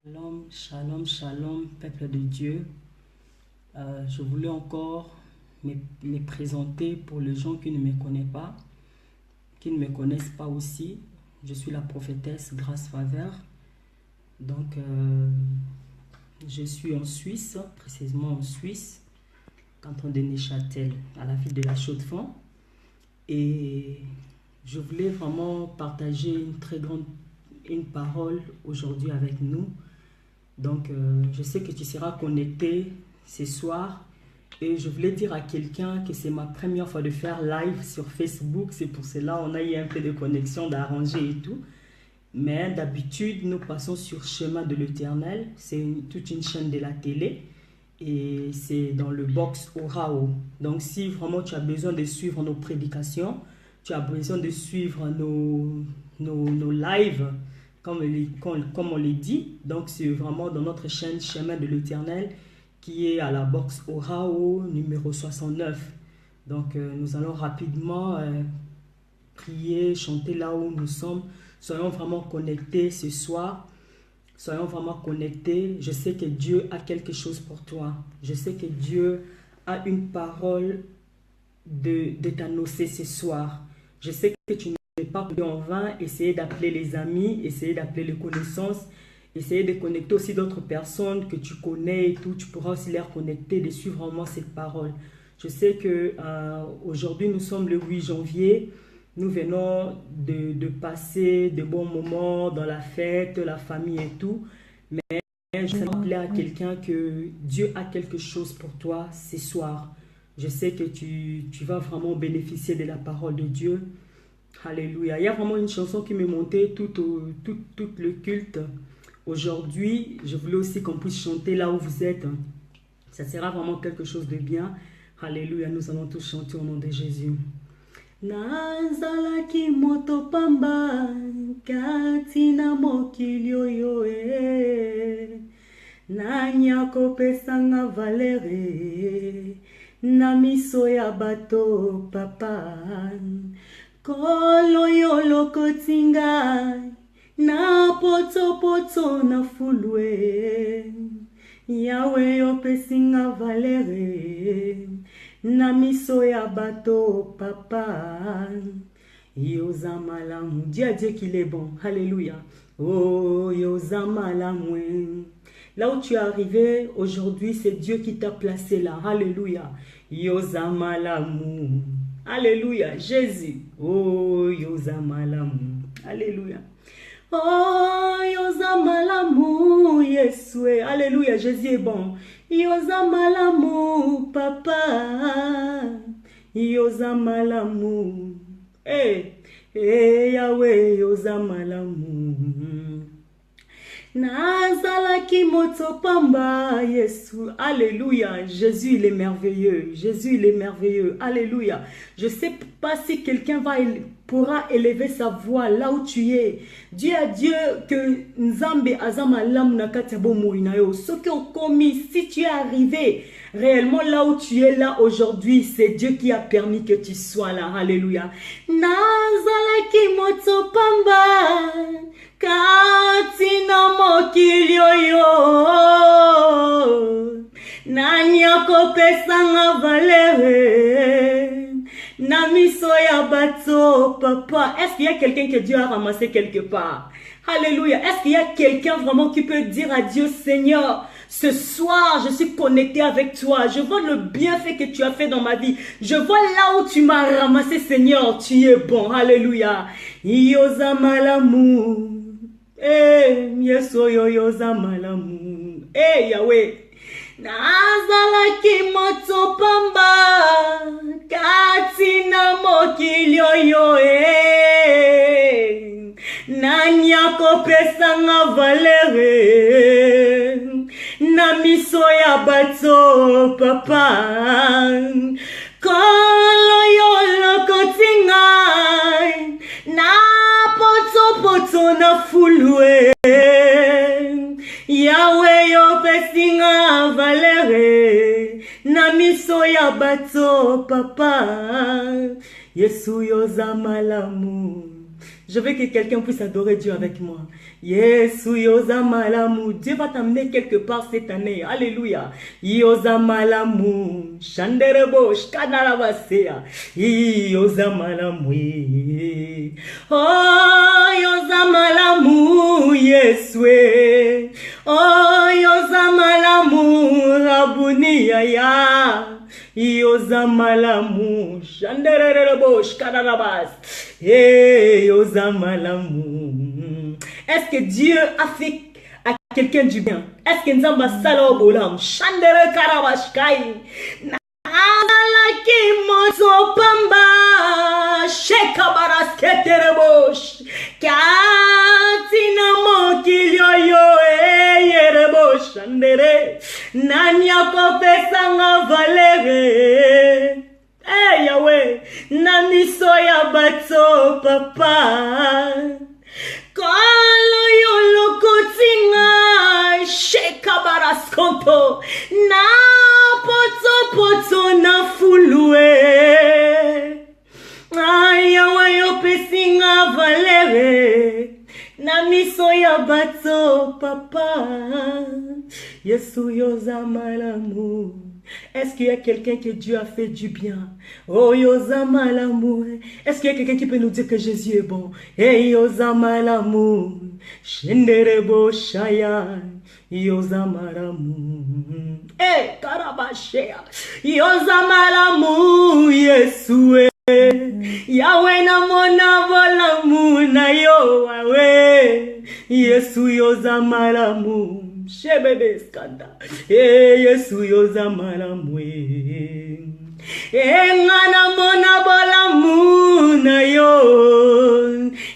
Shalom, shalom, shalom, peuple de Dieu. Je voulais encore me présenter pour les gens qui ne me connaissent pas, qui ne me connaissent pas aussi. Je suis la prophétesse Grâce Faveur. Donc, je suis en Suisse, précisément en Suisse, canton de Neuchâtel, à la ville de la Chaux-de-Fonds. Et je voulais vraiment partager une parole aujourd'hui avec nous. Donc, je sais que tu seras connecté ce soir et je voulais dire à quelqu'un que c'est ma première fois de faire live sur Facebook. C'est pour cela on a eu un peu de connexion d'arranger et tout. Mais d'habitude, nous passons sur Chemin de l'Éternel. C'est toute une chaîne de la télé et c'est dans le box Orao. Donc, si vraiment tu as besoin de suivre nos prédications, tu as besoin de suivre nos lives, comme on les dit. Donc, c'est vraiment dans notre chaîne Chemin de l'Éternel qui est à la box Orao numéro 69. Donc, nous allons rapidement prier, chanter là où nous sommes. Soyons vraiment connectés ce soir. Soyons vraiment connectés. Je sais que Dieu a quelque chose pour toi. Je sais que Dieu a une parole de t'annoncer ce soir. Je sais que tu n'es pas en vain. Essayez d'appeler les amis, essayez d'appeler les connaissances, essayez de connecter aussi d'autres personnes que tu connais et tout. Tu pourras aussi les connecter, de suivre vraiment cette parole. Je sais que aujourd'hui, nous sommes le 8 janvier. Nous venons de passer de bons moments dans la fête, la famille et tout. Mais je veux rappeler à quelqu'un que Dieu a quelque chose pour toi ce soir. Je sais que tu vas vraiment bénéficier de la parole de Dieu. Alléluia. Il y a vraiment une chanson qui m'est montée tout le culte. Aujourd'hui, je voulais aussi qu'on puisse chanter là où vous êtes. Ça sera vraiment quelque chose de bien. Alléluia. Nous allons tous chanter au nom de Jésus. Nazalaki moto pamba katina mokili oyo nanyako pesanga valere na miso ya bato papa kolo yo lokotinga na poto na fulwe yawe yo pesinga valere na miso ya bato papa yoza malamu. Dis à Dieu qu'il est bon. Alléluia. Oh yoza malamu. Là où tu es arrivé aujourd'hui, c'est Dieu qui t'a placé là. Alléluia. Yoza malamu. Alléluia. Jésus. Oh yoza malamu. Alléluia. Oh, yoza malamu, Yesue. Alléluia, Jésus est bon. Yoza malamu, papa. Yoza malamu. Yahweh, yoza malamu. Nazalaki moto pamba, Yesu. Alléluia. Jésus, il est merveilleux. Jésus, il est merveilleux. Alléluia. Je ne sais pas si quelqu'un pourra élever sa voix là où tu es. Dis à Dieu que Nzambe azama lam nakatabo moinayo. Ce qui ont commis, si tu es arrivé réellement là où tu es là aujourd'hui, c'est Dieu qui a permis que tu sois là. Alléluia. Nazalaki moto pamba. Katina mokili oyo nanyako pesanga valere na miso ya bato papa. Est-ce qu'il y a quelqu'un que Dieu a ramassé quelque part? Alléluia. Est-ce qu'il y a quelqu'un vraiment qui peut dire à Dieu, Seigneur, ce soir, je suis connecté avec toi. Je vois le bienfait que tu as fait dans ma vie. Je vois là où tu m'as ramassé, Seigneur. Tu es bon. Alléluia. Yoza malamu. Yeso yoza malamu. Yahweh. Nazalaki moto pamba katina mokili oyo nanyako pesanga valere na miso ya bato papa kolo yo lokotinga na poto na fulwe Yahweh yo pesinga valere na miso ya bato papa Yesu yoza malamu. Je veux que quelqu'un puisse adorer Dieu avec moi. Yesu yoza malamu. Dieu va t'amener quelque part cette année. Alléluia. Yoza malamu. Shanderebo. Shkanarabasea. Yoza malamu. Oh, yoza malamu. Yeswe. Oh, yoza malamu. Rabuni ya. Yoza malamu. Shanderebo. Shkanarabas. Yoza malamu. Est-ce que Dieu a fait à quelqu'un du bien? Est-ce que Nzamba sala obolam? Shandere karabashkai. Nalaki mozo pamba. Sheka barasketerebosh. Katina mokilyo yo yerebosh. Shandere. Nanya kopesanga valere. Hey Yahweh. Nani soya bato papa. Kalo yolo kotinga sheka baraskonto na poto na fulue ayawa yo pesinga valere na miso ya bato papa Yesu yoza malamu. Est-ce qu'il y a quelqu'un que Dieu a fait du bien? Oh, Yosama l'amour. Est-ce qu'il y a quelqu'un qui peut nous dire que Jésus est bon? Hey, Yosama l'amour. Shenderebo Shaya. Yosama l'amour. Hey, Karabashea. Yosama l'amour. Yesue. Yahweh na mona volamu na yo. Yahweh. Yesu Yosama l'amour. Shebebe skanda. Yesu yoza malamu. Ngana mona bola muna yo.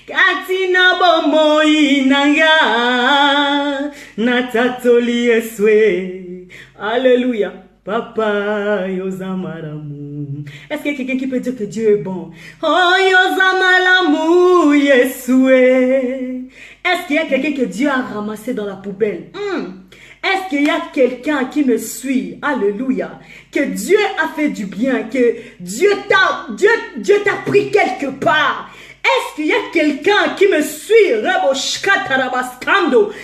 Katina bomo inanga. Natatoli Yeswe. Alléluia. Papa yoza malamu. Est-ce qu'il y a quelqu'un qui peut dire que Dieu est bon? Oh yoza malamu Yeswe. Est-ce qu'il y a quelqu'un que Dieu a ramassé dans la poubelle? Est-ce qu'il y a quelqu'un qui me suit? Alléluia. Que Dieu a fait du bien, que Dieu t'a pris quelque part. Est-ce qu'il y a quelqu'un qui me suit?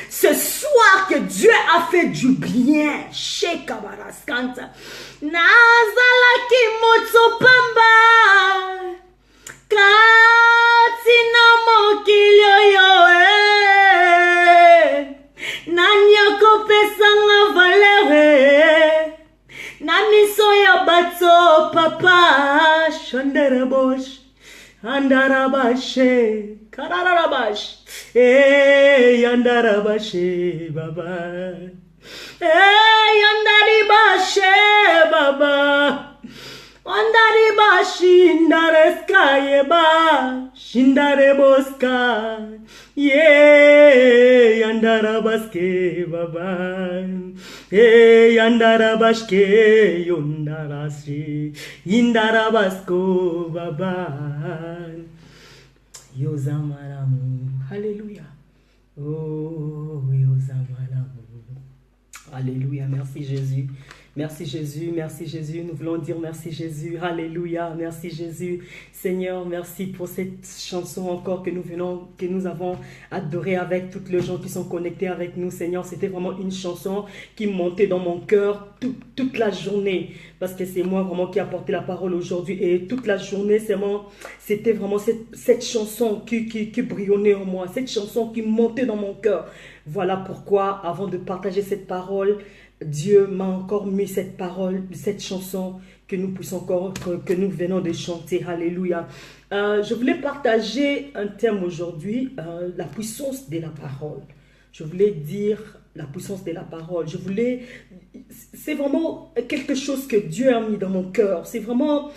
Ce soir que Dieu a fait du bien. Shekabaraskanta. Nazalaki motsopamba. Katina mokilyo yo. Nanya kopesanga valere. Nani soya bato papa. Shandarabosh. Andarabashe. Kararabash. Andarabashe baba. Andaribashe baba. Andariba shindareska yeba. Shindareboska. Ye yandarabaske baba. Yandarabaske yondarasi. Indarabasko baba. Yozamalamu. Alléluia. Oh, Yozamalamu. Alléluia. Merci Jésus. Merci Jésus, merci Jésus. Nous voulons dire merci Jésus. Alléluia, merci Jésus. Seigneur, merci pour cette chanson encore que nous avons adorée avec toutes les gens qui sont connectés avec nous. Seigneur, c'était vraiment une chanson qui montait dans mon cœur toute la journée. Parce que c'est moi vraiment qui ai apporté la parole aujourd'hui. Et toute la journée, c'était vraiment cette chanson qui brillonnait en moi. Cette chanson qui montait dans mon cœur. Voilà pourquoi, avant de partager cette parole, Dieu m'a encore mis cette parole, cette chanson que nous venons de chanter. Alléluia. Je voulais partager un thème aujourd'hui, la puissance de la parole. Je voulais dire la puissance de la parole. C'est vraiment quelque chose que Dieu a mis dans mon cœur. C'est vraiment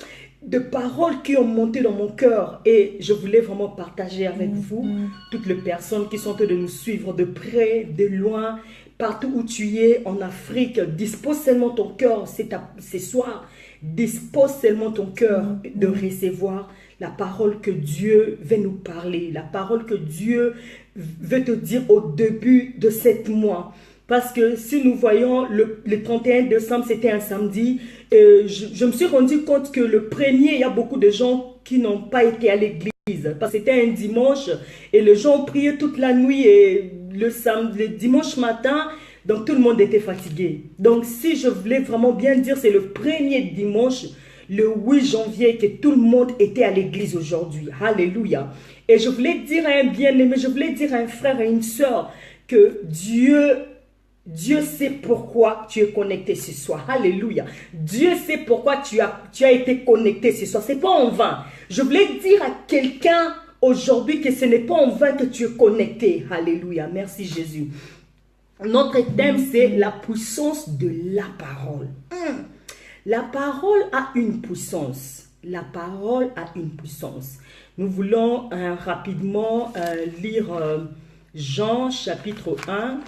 de paroles qui ont monté dans mon cœur. Et je voulais vraiment partager avec vous, toutes les personnes qui sont en train de nous suivre de près, de loin, partout où tu es, en Afrique. Dispose seulement ton cœur ce soir. Dispose seulement ton cœur de recevoir la parole que Dieu veut nous parler. La parole que Dieu veut te dire au début de 7 mois. Parce que si nous voyons le 31 décembre, c'était un samedi, je me suis rendu compte que le premier, il y a beaucoup de gens qui n'ont pas été à l'église. parce que c'était un dimanche et les gens priaient toute la nuit et le dimanche matin, donc tout le monde était fatigué. Donc si je voulais vraiment bien dire, c'est le premier dimanche, le 8 janvier, que tout le monde était à l'église aujourd'hui. Alléluia. Et je voulais dire à un bien-aimé, je voulais dire à un frère et une soeur que Dieu sait pourquoi tu es connecté ce soir. Alléluia. Dieu sait pourquoi tu as été connecté ce soir. Ce n'est pas en vain. Je voulais dire à quelqu'un aujourd'hui que ce n'est pas en vain que tu es connecté. Alléluia. Merci Jésus. Notre thème, c'est la puissance de la parole. La parole a une puissance. La parole a une puissance. Nous voulons rapidement lire Jean chapitre 1,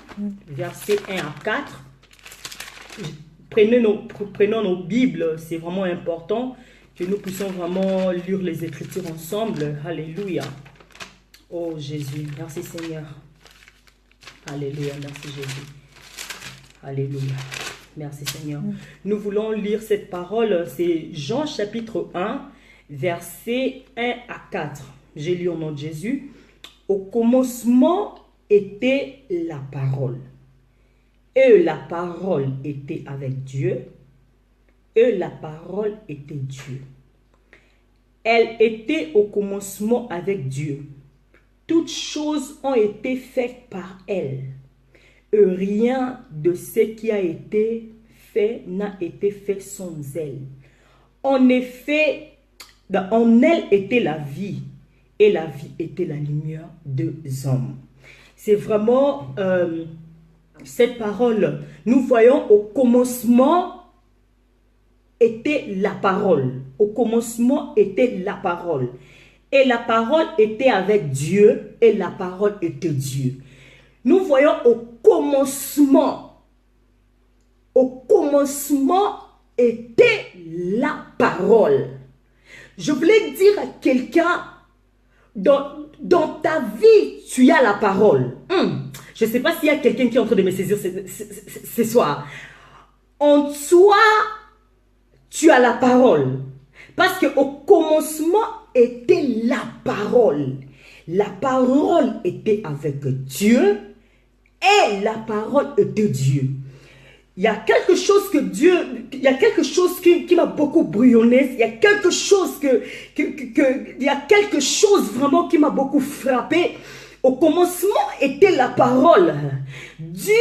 versets 1 à 4. Prenons nos Bibles, c'est vraiment important que nous puissions vraiment lire les Écritures ensemble. Alléluia. Oh Jésus, merci Seigneur. Alléluia, merci Jésus. Alléluia, merci Seigneur. Nous voulons lire cette parole, c'est Jean chapitre 1, versets 1 à 4. J'ai lu au nom de Jésus. Au commencement était la parole. Et la parole était avec Dieu. Et la parole était Dieu. Elle était au commencement avec Dieu. Toutes choses ont été faites par elle. Et rien de ce qui a été fait n'a été fait sans elle. En effet, en elle était la vie. Et la vie était la lumière des hommes. C'est vraiment cette parole. Nous voyons au commencement était la parole. Au commencement était la parole. Et la parole était avec Dieu et la parole était Dieu. Nous voyons au commencement. Au commencement était la parole. Je voulais dire à quelqu'un, dans ta vie, tu as la parole. Je ne sais pas s'il y a quelqu'un qui est en train de me saisir ce soir. En toi, tu as la parole. Parce qu'au commencement était la parole. La parole était avec Dieu et la parole était Dieu. Il y a quelque chose que Dieu, il y a quelque chose qui m'a beaucoup brouillonné, il y a quelque chose il y a quelque chose vraiment qui m'a beaucoup frappé. Au commencement était la parole. Dieu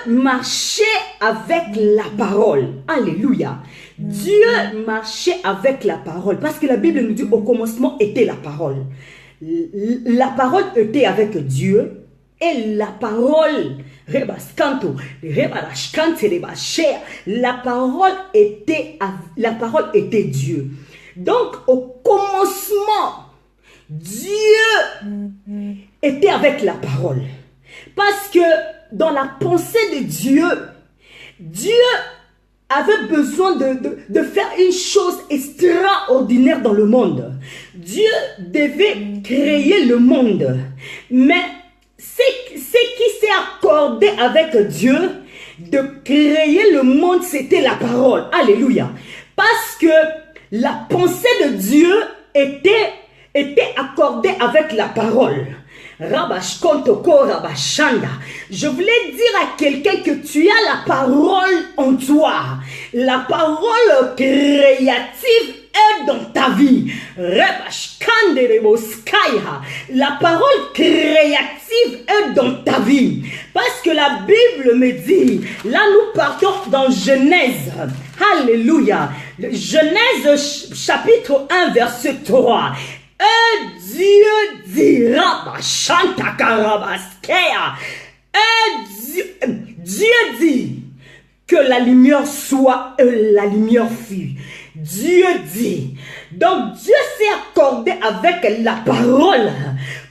marchait avec la parole. Alléluia. Dieu marchait avec la parole. Parce que la Bible nous dit au commencement était la parole. La parole était avec Dieu et la parole... La parole était Dieu. Donc, au commencement, Dieu était avec la parole. Parce que dans la pensée de Dieu, Dieu avait besoin de faire une chose extraordinaire dans le monde. Dieu devait créer le monde. Mais ce qui s'est accordé avec Dieu de créer le monde, c'était la parole. Alléluia. Parce que la pensée de Dieu était accordée avec la parole. Je voulais dire à quelqu'un que tu as la parole en toi. La parole créative est dans ta vie. La parole créative est dans ta vie. Parce que la Bible me dit, là nous partons dans Genèse. Alléluia. Genèse chapitre 1 verset 3. Et Dieu dira, Dieu dit que la lumière soit et la lumière fut. Dieu dit. Donc Dieu s'est accordé avec la parole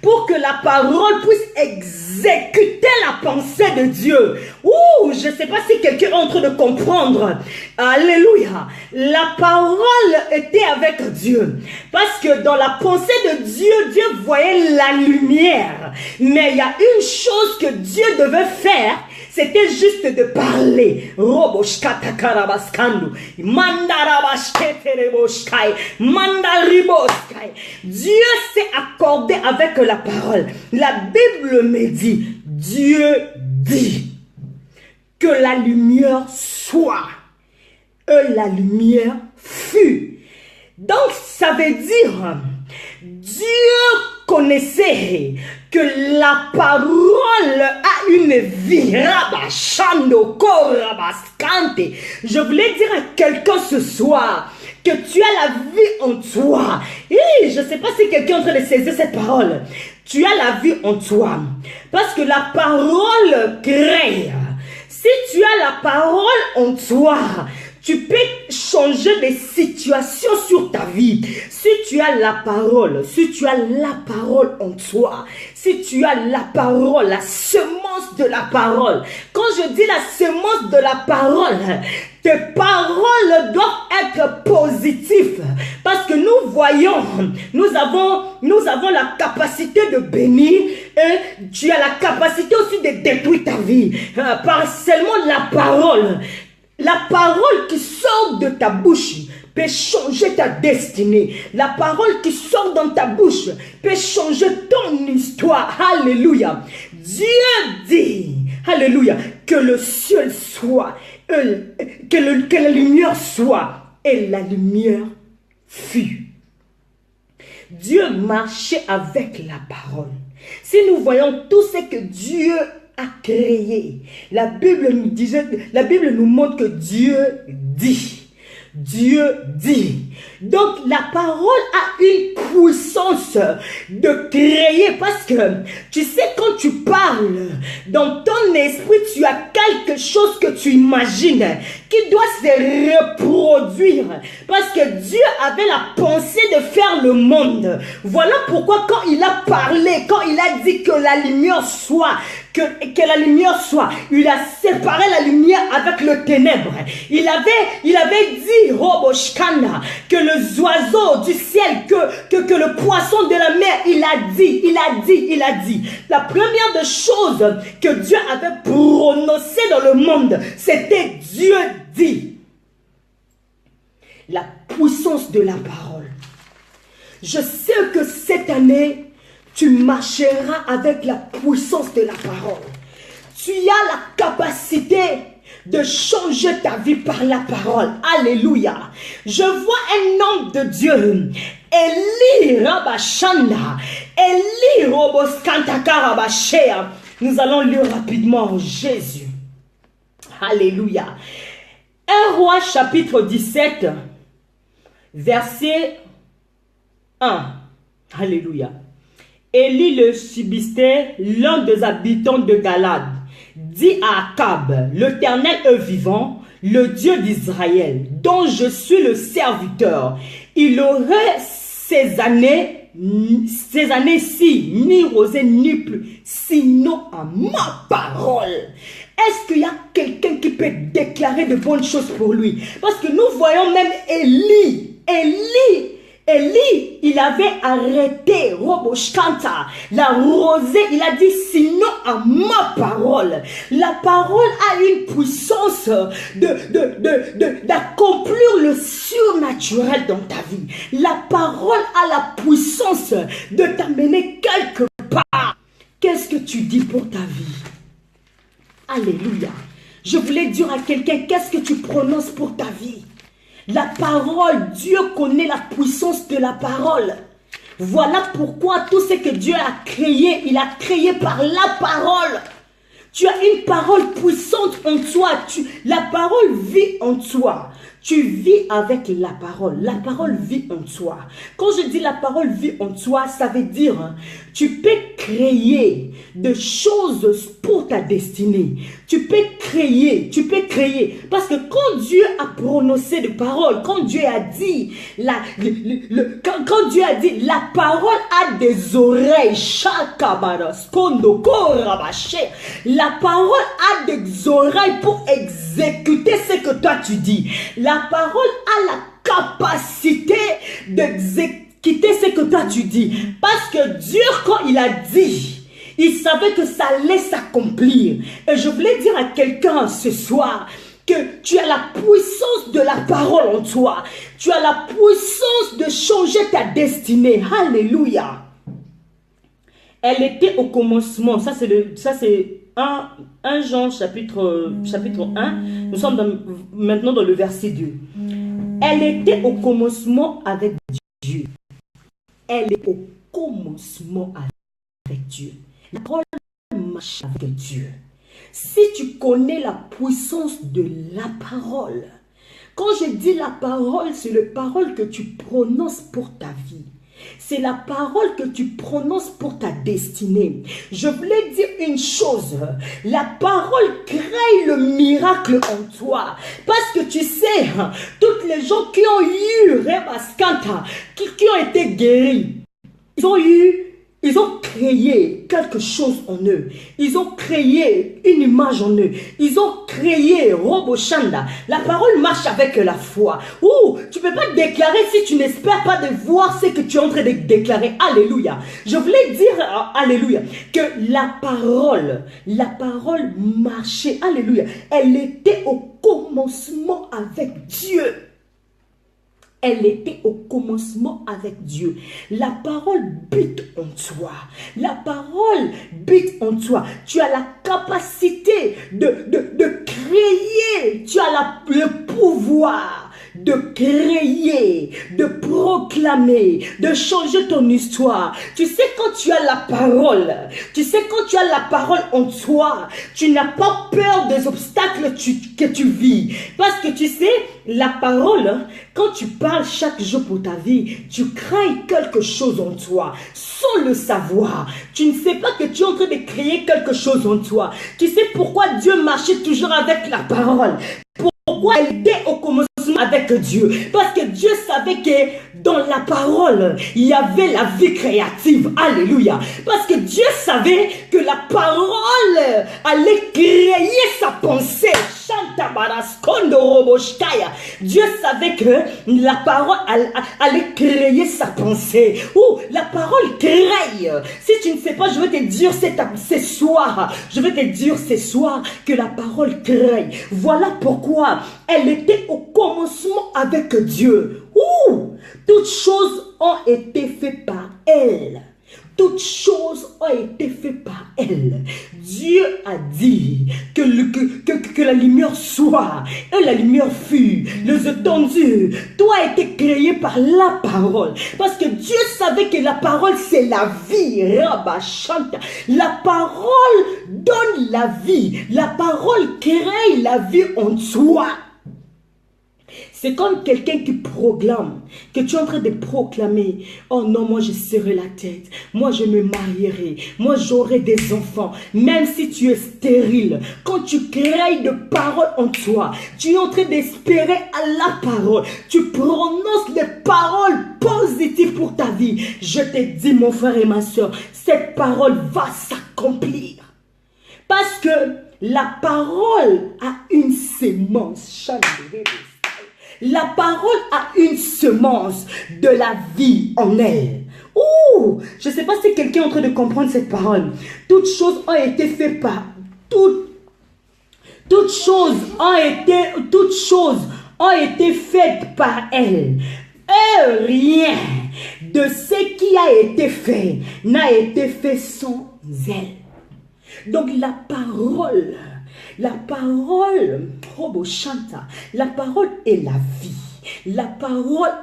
pour que la parole puisse exécuter la pensée de Dieu. Ouh, je ne sais pas si quelqu'un est en train de comprendre. Alléluia. La parole était avec Dieu. Parce que dans la pensée de Dieu, Dieu voyait la lumière. Mais il y a une chose que Dieu devait faire, c'était juste de parler. Roboshkata karabaskandu. Mandarabashketereboshkai. Mandariboskai. Dieu s'est accordé avec la parole. La Bible me dit, Dieu dit que la lumière soit. Et la lumière fut. Donc ça veut dire, Dieu connaissait que la parole a une vie. Je voulais dire à quelqu'un ce soir que tu as la vie en toi. Et je ne sais pas si quelqu'un est en train de saisir cette parole. Tu as la vie en toi. Parce que la parole crée. Si tu as la parole en toi, tu peux changer des situations sur ta vie. Si tu as la parole, si tu as la parole en toi, si tu as la parole, la semence de la parole. Quand je dis la semence de la parole, tes paroles doivent être positives. Parce que nous voyons, nous avons la capacité de bénir et tu as la capacité aussi de détruire ta vie. Par seulement la parole. La parole qui sort de ta bouche peut changer ta destinée. La parole qui sort dans ta bouche peut changer ton histoire. Alléluia. Dieu dit, alléluia, que le ciel soit, que la lumière soit. Et la lumière fut. Dieu marchait avec la parole. Si nous voyons tout ce que Dieu a créé, la Bible nous montre que Dieu dit. Dieu dit. Donc la parole a une puissance de créer, parce que tu sais, quand tu parles, dans ton esprit, tu as quelque chose que tu imagines qui doit se reproduire, parce que Dieu avait la pensée de faire le monde. Voilà pourquoi quand il a parlé, quand il a dit que la lumière soit, que la lumière soit, il a séparé la lumière avec le ténèbre. Il avait dit, Roboshkanda, que les oiseaux du ciel, que le poisson de la mer, il a dit. La première des choses que Dieu avait prononcé dans le monde, c'était Dieu dit. La puissance de la parole. Je sais que cette année, tu marcheras avec la puissance de la parole. Tu as la capacité de changer ta vie par la parole. Alléluia. Je vois un homme de Dieu. Eli Rabashanda. Eli Roboskantakarabashea. Nous allons lire rapidement Jésus. Alléluia. 1 Roi chapitre 17, verset 1. Alléluia. Élie le subistait, l'un des habitants de Galade, dit à Akab, l'Éternel est vivant, le Dieu d'Israël, dont je suis le serviteur. Il aurait ces années-ci, ni rosé ni pluie, sinon à ma parole. Est-ce qu'il y a quelqu'un qui peut déclarer de bonnes choses pour lui? Parce que nous voyons même Élie, il avait arrêté Roboshkanta, la rosée, il a dit sinon à ma parole. La parole a une puissance d'accomplir le surnaturel dans ta vie. La parole a la puissance de t'amener quelque part. Qu'est-ce que tu dis pour ta vie? Alléluia. Je voulais dire à quelqu'un, qu'est-ce que tu prononces pour ta vie? La parole, Dieu connaît la puissance de la parole. Voilà pourquoi tout ce que Dieu a créé, il a créé par la parole. Tu as une parole puissante en toi. La parole vit en toi. Tu vis avec la parole. La parole vit en toi. Quand je dis la parole vit en toi, ça veut dire tu peux créer des choses pour ta destinée. Tu peux créer. Parce que quand Dieu a prononcé des paroles, quand Dieu a dit, quand Dieu a dit, la parole a des oreilles. La parole a des oreilles pour exécuter ce que toi tu dis. La parole a la capacité d'exécuter ce que toi tu dis. Parce que Dieu, quand il a dit, Il savait que ça allait s'accomplir. Et je voulais dire à quelqu'un ce soir que tu as la puissance de la parole en toi. Tu as la puissance de changer ta destinée. Alléluia. Elle était au commencement. Ça c'est 1 Jean chapitre 1. Nous sommes maintenant dans le verset 2. Elle était au commencement avec Dieu. Elle est au commencement avec Dieu. La parole marche avec Dieu. Si tu connais la puissance de la parole, quand je dis la parole, c'est la parole que tu prononces pour ta vie. C'est la parole que tu prononces pour ta destinée. Je voulais dire une chose. La parole crée le miracle en toi. Parce que tu sais, toutes les gens qui ont eu Rebaskanta, qui ont été guéris, ils ont créé quelque chose en eux. Ils ont créé une image en eux. Ils ont créé Roboshanda. La parole marche avec la foi. Ouh, tu ne peux pas déclarer si tu n'espères pas de voir ce que tu es en train de déclarer. Alléluia. Je voulais dire, alléluia, que la parole marchait. Alléluia. Elle était au commencement avec Dieu. Elle était au commencement avec Dieu. La parole bute en toi. La parole bute en toi. Tu as la capacité de créer. Tu as le pouvoir de créer, de proclamer, de changer ton histoire. Tu sais, quand tu as la parole, en toi, tu n'as pas peur des obstacles que tu vis. Parce que tu sais, la parole, quand tu parles chaque jour pour ta vie, tu crées quelque chose en toi, sans le savoir. Tu ne sais pas que tu es en train de créer quelque chose en toi. Tu sais pourquoi Dieu marchait toujours avec la parole? Pourquoi elle était au commencement avec Dieu? Parce que Dieu savait que dans la parole, il y avait la vie créative. Alléluia. Parce que Dieu savait que la parole allait créer sa pensée. Dieu savait que la parole allait créer sa pensée. Ou la parole crée. Si tu ne sais pas, je vais te dire ce soir. Je vais te dire ce soir que la parole crée. Voilà pourquoi elle était au commencement avec Dieu. Ouh, toutes choses ont été faites par elle. Toutes choses ont été faites par elle. Dieu a dit que la lumière soit. Et la lumière fut. Les étendues. Tout a été créé par la parole. Parce que Dieu savait que la parole c'est la vie. Rabashanta. La parole donne la vie. La parole crée la vie en toi. C'est comme quelqu'un qui proclame, que tu es en train de proclamer. Oh non, moi je serai la tête. Moi je me marierai. Moi j'aurai des enfants. Même si tu es stérile. Quand tu crées de paroles en toi, tu es en train d'espérer à la parole. Tu prononces les paroles positives pour ta vie. Je te dis mon frère et ma soeur, cette parole va s'accomplir. Parce que la parole a une sémence. La parole a une semence de la vie en elle. Ouh, je ne sais pas si quelqu'un est en train de comprendre cette parole. Toutes choses ont été faites par... Toutes choses ont été faites par elle. Et rien de ce qui a été fait n'a été fait sans elle. Donc la parole, Roboshanta, la parole est la vie. La parole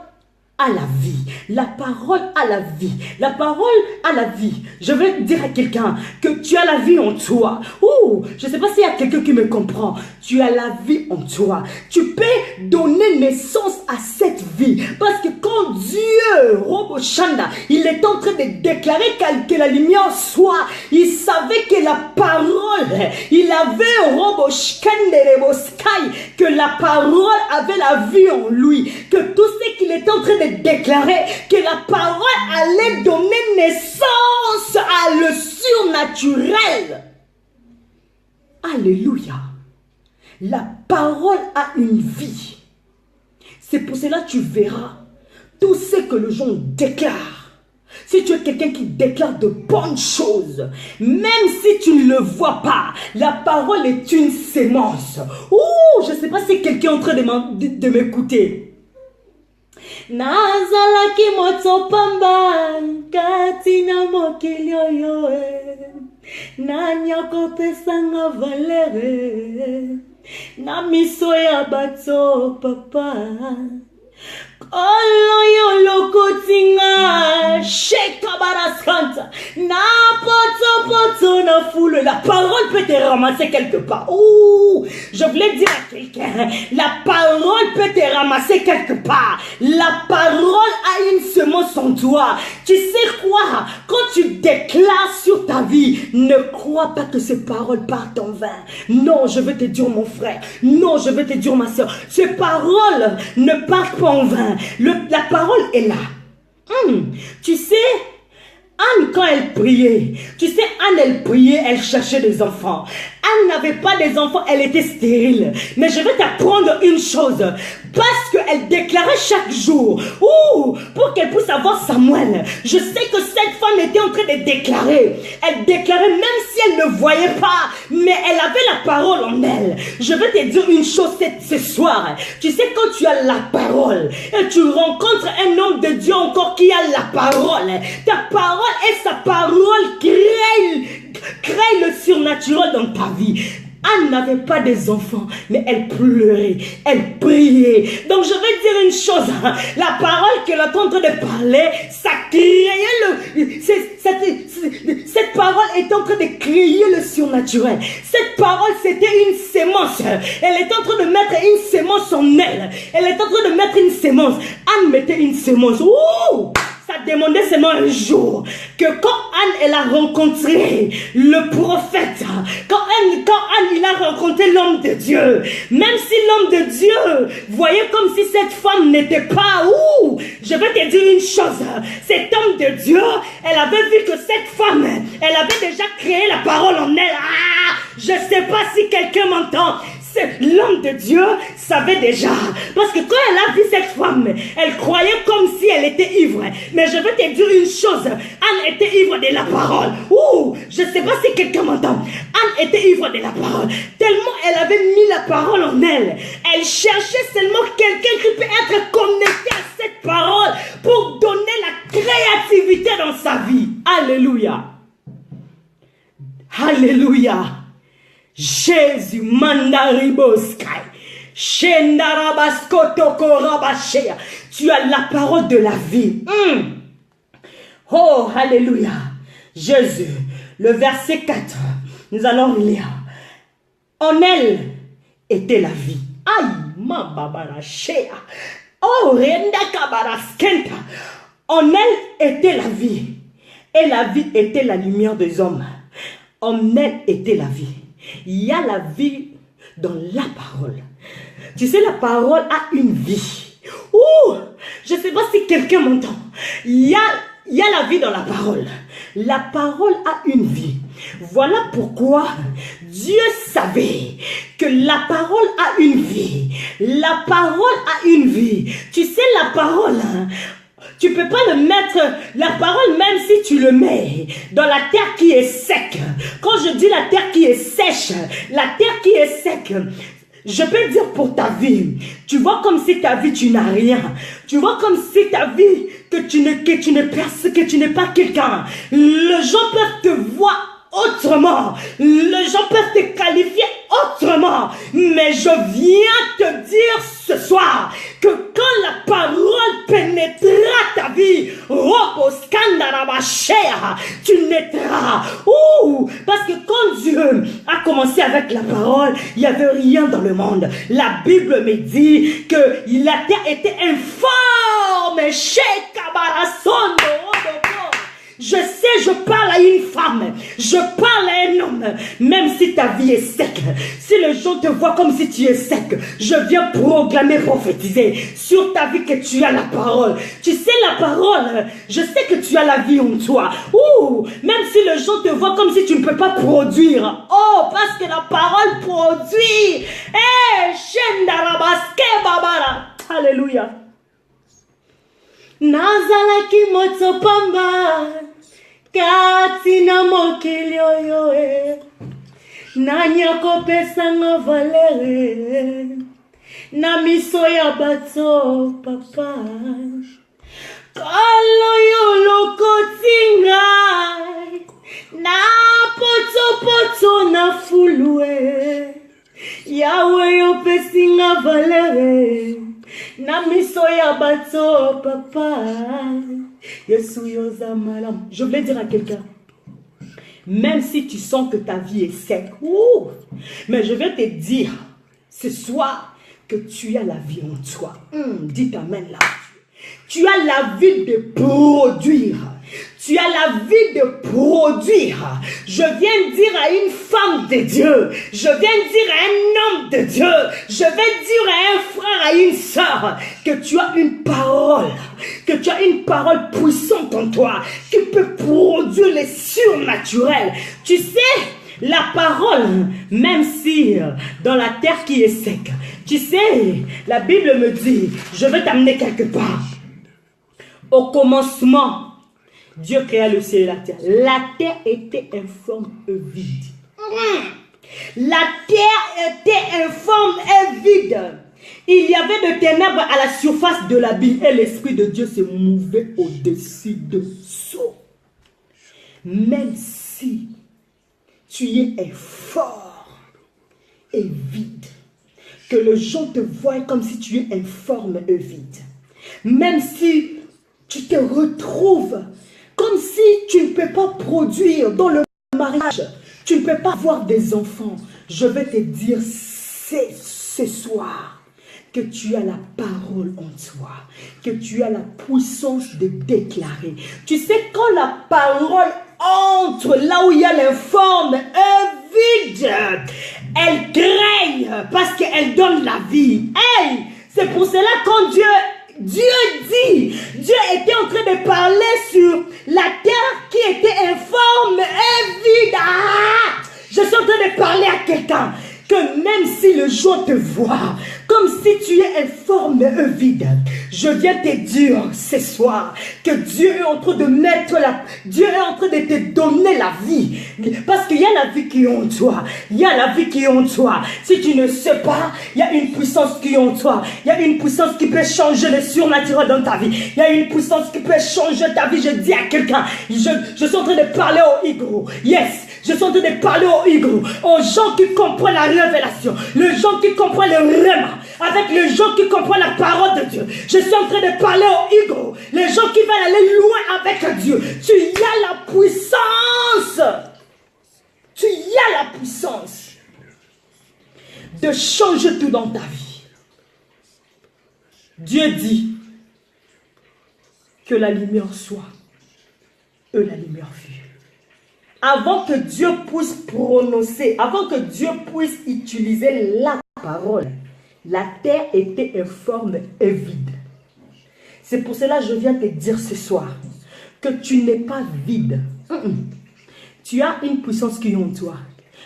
à la vie. La parole à la vie. La parole à la vie. Je veux dire à quelqu'un que tu as la vie en toi. Ouh, je ne sais pas s'il y a quelqu'un qui me comprend. Tu as la vie en toi. Tu peux donner naissance à cette vie. Parce que quand Dieu, Roboshanda, il est en train de déclarer que la lumière soit, il savait que la parole, il avait que la parole avait la vie en lui. Que tout ce qu'il est en train de déclarer, que la parole allait donner naissance à le surnaturel. Alléluia. La parole a une vie. C'est pour cela que tu verras tout ce que les gens déclarent. Si tu es quelqu'un qui déclare de bonnes choses, même si tu ne le vois pas, la parole est une sémence. Ouh, je ne sais pas si quelqu'un est en train de m'écouter. Nazalaki motopamba katina mokilio yoe nanyako pesanga valere na miso ya bato papa. Oloyo lokotinga shekabaraskanta na poto na foule. La parole peut te ramasser quelque part. Ouh, je voulais dire à quelqu'un, la parole peut te ramasser quelque part. La parole a une semence en toi. Tu sais quoi? Quand tu déclares sur ta vie, ne crois pas que ces paroles partent en vain. Non, je veux te dire mon frère. Non, je veux te dire ma soeur. Ces paroles ne partent pas en vain. La parole est là. Tu sais, Anne, quand elle priait, elle priait, elle cherchait des enfants. Anne n'avait pas des enfants, elle était stérile. Mais je vais t'apprendre une chose. Parce qu'elle déclarait chaque jour, pour qu'elle puisse avoir Samuel. Je sais que cette femme était en train de déclarer. Elle déclarait même si elle ne voyait pas, mais elle avait la parole en elle. Je vais te dire une chose ce soir. Tu sais, quand tu as la parole et tu rencontres un homme de Dieu encore qui a la parole, ta parole et sa parole crée le surnaturel dans ta vie. Anne n'avait pas des enfants, mais elle pleurait, elle priait. Donc je vais dire une chose, la parole qu'elle est en train de parler, ça créait cette parole est en train de créer le surnaturel. Cette parole, c'était une sémence. Elle est en train de mettre une sémence en elle. Elle est en train de mettre une sémence. Anne mettait une sémence. Ça demandait seulement un jour que quand Anne elle a rencontré le prophète, quand Anne il a rencontré l'homme de Dieu, même si l'homme de Dieu voyait comme si cette femme n'était pas je vais te dire une chose, cet homme de Dieu, elle avait vu que cette femme, elle avait déjà créé la parole en elle. Je ne sais pas si quelqu'un m'entend. L'homme de Dieu savait déjà. Parce que quand elle a vu cette femme, elle croyait comme si elle était ivre. Mais je vais te dire une chose. Anne était ivre de la parole. Je ne sais pas si quelqu'un m'entend. Anne était ivre de la parole. Tellement elle avait mis la parole en elle. Elle cherchait seulement quelqu'un qui peut être connecté à cette parole pour donner la créativité dans sa vie. Alléluia. Alléluia. Jésus mandariboskai. Shendarabaskotokorabashea. Tu as la parole de la vie. Oh, alléluia. Jésus, le verset 4, nous allons lire. En elle était la vie. Aïe, ma babarachea. Oh, renda kabaraskenta. En elle était la vie. Et la vie était la lumière des hommes. En elle était la vie. Il y a la vie dans la parole. Tu sais, la parole a une vie. Je ne sais pas si quelqu'un m'entend. Il y a la vie dans la parole. La parole a une vie. Voilà pourquoi Dieu savait que la parole a une vie. La parole a une vie. Tu sais, la parole... Tu ne peux pas le mettre, la parole, même si tu le mets dans la terre qui est sec. Quand je dis la terre qui est sèche, la terre qui est sec, je peux dire pour ta vie, tu vois comme si ta vie, tu n'as rien. Tu vois comme si ta vie, que tu n'es pas quelqu'un. Les gens peuvent te voir autrement. Les gens peuvent te qualifier autrement. Mais je viens te dire ce soir que quand la parole pénétrera ta vie, tu naîtras. Parce que quand Dieu a commencé avec la parole, il n'y avait rien dans le monde. La Bible me dit que la terre était informe. Je sais, je parle à une femme, je parle à un homme, même si ta vie est sec, si les gens te voient comme si tu es sec, je viens proclamer, prophétiser sur ta vie que tu as la parole. Tu sais la parole, je sais que tu as la vie en toi. Même si les gens te voient comme si tu ne peux pas produire. Parce que la parole produit. Alléluia. nazalaki moto pamba kati na mokili oyo nanya kopesanga valere na miso ya bato papa kalo yo lokotinga na poto na fulue yawe yo pesinga valere na miso ya bato papa Yesu yoza malam. Je voulais dire à quelqu'un, même si tu sens que ta vie est sec, mais je vais te dire ce soir que tu as la vie en toi. Dites amen là. Tu as la vie de produire. Tu as la vie de produire. Je viens dire à une femme de Dieu. Je viens dire à un homme de Dieu. Je vais dire à un frère, à une soeur, que tu as une parole. Que tu as une parole puissante en toi. Qui peut produire les surnaturels. Tu sais, la parole, même si dans la terre qui est sec. Tu sais, la Bible me dit, je vais t'amener quelque part. Au commencement, Dieu créa le ciel et la terre. La terre était informe et vide. La terre était informe et vide. Il y avait de ténèbres à la surface de l'abîme et l'Esprit de Dieu se mouvait au-dessus de ça. Même si tu es fort et vide, que les gens te voient comme si tu es informe et vide, même si tu te retrouves comme si tu ne peux pas produire dans le mariage, tu ne peux pas avoir des enfants. Je vais te dire ce soir que tu as la parole en toi, que tu as la puissance de déclarer. Tu sais, quand la parole entre là où il y a l'informe et vide, elle crée parce qu'elle donne la vie. Hey, c'est pour cela quand Dieu était en train de parler sur la terre qui était informe et vide. Je suis en train de parler à quelqu'un que même si le jour te voit comme si tu es informe et vide, je viens te dire ce soir que Dieu est en train de Dieu est en train de te donner la vie. Parce qu'il y a la vie qui est en toi. Il y a la vie qui est en toi. Si tu ne sais pas, il y a une puissance qui est en toi. Il y a une puissance qui peut changer le surnaturel dans ta vie. Il y a une puissance qui peut changer ta vie. Je dis à quelqu'un, je suis en train de parler au Igro. Yes, je suis en train de parler au Igro. Aux gens qui comprennent la révélation. Les gens qui comprennent le rêve. Avec les gens qui comprennent la parole de Dieu. Je suis en train de parler au Igro. Les gens qui veulent aller loin avec Dieu. Tu y as la puissance. Tu y as la puissance de changer tout dans ta vie. Dieu dit que la lumière soit. Et la lumière fut. Avant que Dieu puisse prononcer, avant que Dieu puisse utiliser la parole, la terre était informe et vide. C'est pour cela que je viens te dire ce soir que tu n'es pas vide. Tu as une puissance qui est en toi.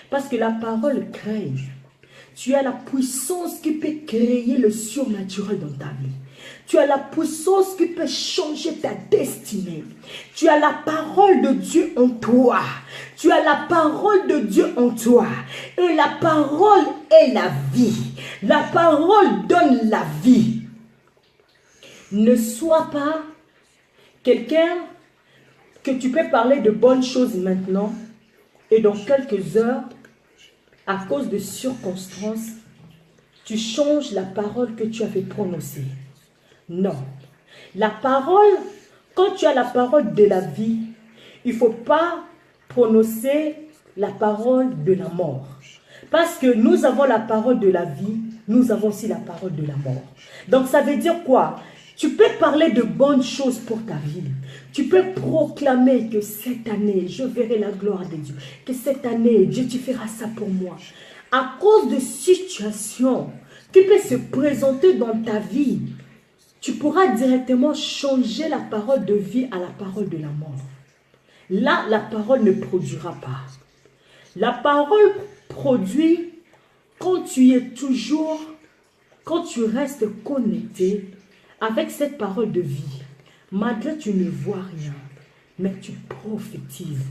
Parce que la parole crée. Tu as la puissance qui peut créer le surnaturel dans ta vie. Tu as la puissance qui peut changer ta destinée. Tu as la parole de Dieu en toi. Tu as la parole de Dieu en toi. Et la parole est la vie. La parole donne la vie. Ne sois pas quelqu'un que tu peux parler de bonnes choses maintenant et dans quelques heures, à cause de circonstances, tu changes la parole que tu avais prononcée. Non. La parole, quand tu as la parole de la vie, il ne faut pas prononcer la parole de la mort. Parce que nous avons la parole de la vie, nous avons aussi la parole de la mort. Donc ça veut dire quoi? Tu peux parler de bonnes choses pour ta vie. Tu peux proclamer que cette année, je verrai la gloire de Dieu. Que cette année, Dieu, tu feras ça pour moi. À cause de situations qui peuvent se présenter dans ta vie, tu pourras directement changer la parole de vie à la parole de la mort. Là, la parole ne produira pas. La parole produit quand tu es toujours, quand tu restes connecté avec cette parole de vie. Malgré tu ne vois rien, mais tu prophétises.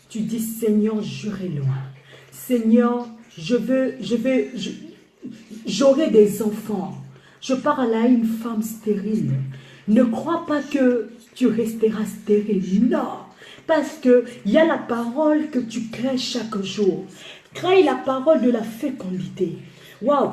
Tu dis, Seigneur, j'irai loin. Seigneur, j'aurai des enfants. Je parle à une femme stérile. Ne crois pas que tu resteras stérile. Non. Parce qu'il y a la parole que tu crées chaque jour. Crée la parole de la fécondité. Waouh.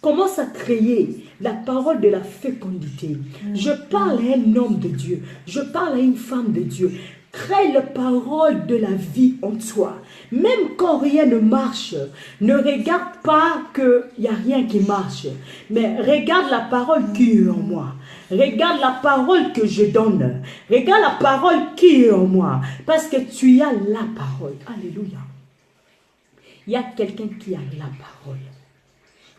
Commence à créer la parole de la fécondité. Je parle à un homme de Dieu. Je parle à une femme de Dieu. Crée la parole de la vie en toi. Même quand rien ne marche, ne regarde pas qu'il n'y a rien qui marche. Mais regarde la parole qui est en moi. Regarde la parole que je donne. Regarde la parole qui est en moi. Parce que tu as la parole. Alléluia. Il y a quelqu'un qui a la parole.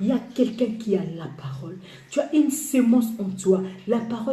Il y a quelqu'un qui a la parole. Tu as une sémence en toi. La parole